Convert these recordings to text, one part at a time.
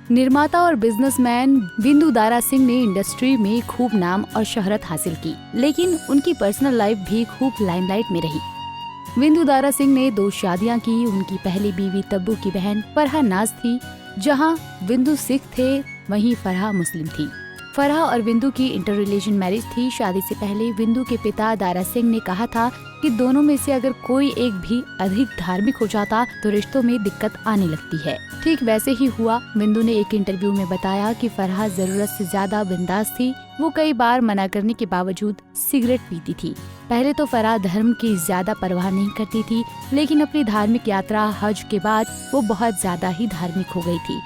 निर्माता और बिजनेसमैन विंदु दारा सिंह ने इंडस्ट्री में खूब नाम और शोहरत हासिल की, लेकिन उनकी पर्सनल लाइफ भी खूब लाइमलाइट में रही। विंदु दारा सिंह ने 2 शादियां की। उनकी पहली बीवी तब्बू की बहन फरहा नाज थी। जहां विंदु सिख थे, वहीं फरहा मुस्लिम थी। फरहा और विंदु की इंटर रिलेशन मैरिज थी। शादी से पहले विंदु के पिता दारा सिंह ने कहा था कि दोनों में से अगर कोई एक भी अधिक धार्मिक हो जाता तो रिश्तों में दिक्कत आने लगती है। ठीक वैसे ही हुआ। विंदु ने एक इंटरव्यू में बताया कि फरहा जरूरत से ज्यादा बिंदास थी। वो कई बार मना करने के बावजूद सिगरेट पीती थी। पहले तो फरहा धर्म की ज्यादा परवाह नहीं करती थी, लेकिन अपनी धार्मिक यात्रा हज के बाद वो बहुत ज्यादा ही धार्मिक हो गई थी,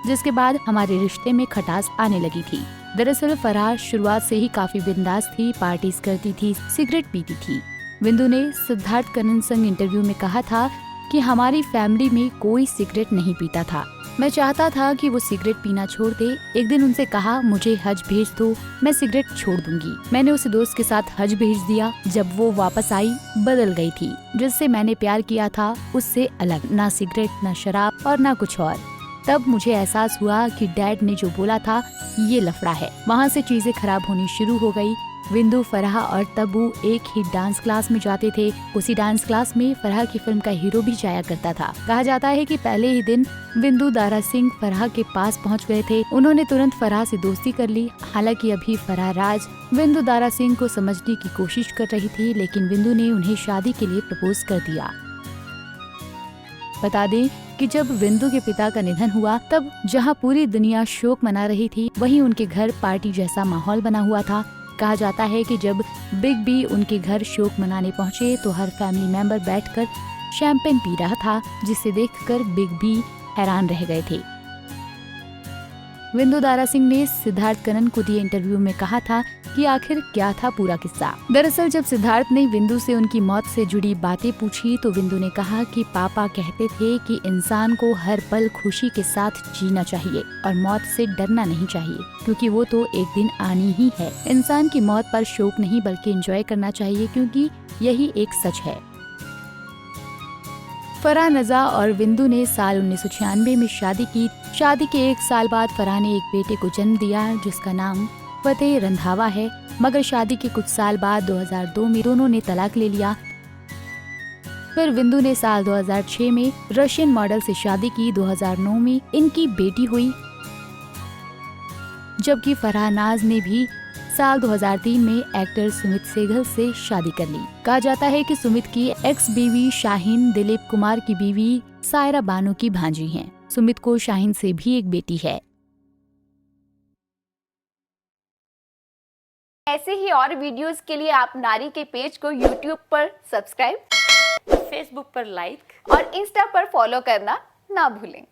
जिसके बाद हमारे रिश्ते में खटास आने लगी थी। दरअसल फरहा शुरुआत से ही काफी बिंदास थी, पार्टीज करती थी, सिगरेट पीती थी। विंदु ने सिद्धार्थ कनन संग इंटरव्यू में कहा था कि हमारी फैमिली में कोई सिगरेट नहीं पीता था। मैं चाहता था कि वो सिगरेट पीना छोड़ दे। एक दिन उनसे कहा, मुझे हज भेज दो, मैं सिगरेट छोड़ दूंगी। मैंने उसे दोस्त के साथ हज भेज दिया। जब वो वापस आई, बदल गई थी। जिससे मैंने प्यार किया था उससे अलग, ना सिगरेट, ना शराब और ना कुछ और। तब मुझे एहसास हुआ कि डैड ने जो बोला था ये लफड़ा है। वहाँ से चीजें खराब होनी शुरू हो गई। विंदु, फरहा और तब्बू एक ही डांस क्लास में जाते थे। उसी डांस क्लास में फरहा की फिल्म का हीरो भी जाया करता था। कहा जाता है कि पहले ही दिन विंदु दारा सिंह फरहा के पास पहुंच गए थे। उन्होंने तुरंत फरहा से दोस्ती कर ली। हालांकि अभी फरहा राज विंदु दारा सिंह को समझने की कोशिश कर रही थी, लेकिन विंदु ने उन्हें शादी के लिए प्रपोज कर दिया। बता दें कि जब विंदु के पिता का निधन हुआ, तब जहां पूरी दुनिया शोक मना रही थी, वहीं उनके घर पार्टी जैसा माहौल बना हुआ था। कहा जाता है कि जब बिग बी उनके घर शोक मनाने पहुंचे तो हर फैमिली मेंबर बैठकर शैंपेन पी रहा था, जिसे देखकर बिग बी हैरान रह गए थे। विंदु दारा सिंह ने सिद्धार्थ कनन को दिए इंटरव्यू में कहा था कि आखिर क्या था पूरा किस्सा। दरअसल जब सिद्धार्थ ने विंदु से उनकी मौत से जुड़ी बातें पूछी तो विंदु ने कहा कि पापा कहते थे कि इंसान को हर पल खुशी के साथ जीना चाहिए और मौत से डरना नहीं चाहिए, क्योंकि वो तो एक दिन आनी ही है। इंसान की मौत पर शोक नहीं बल्कि एंजॉय करना चाहिए, क्योंकि यही एक सच है। फरहा नज़ा और विंदु ने साल 1996 में शादी की। शादी के 1 साल बाद फरहा ने एक बेटे को जन्म दिया, जिसका नाम फतेह रंधावा है। मगर शादी के कुछ साल बाद 2002 में दोनों ने तलाक ले लिया। फिर विंदु ने साल 2006 में रशियन मॉडल से शादी की। 2009 में इनकी बेटी हुई, जबकि फरहा नाज ने भी साल 2003 में एक्टर सुमित सेघल से शादी कर ली। कहा जाता है कि सुमित की एक्स बीवी शाहीन दिलीप कुमार की बीवी सायरा बानो की भांजी हैं। सुमित को शाहीन से भी एक बेटी है। ऐसे ही और वीडियोस के लिए आप नारी के पेज को YouTube पर सब्सक्राइब, फेसबुक पर लाइक और इंस्टा पर फॉलो करना ना भूलें।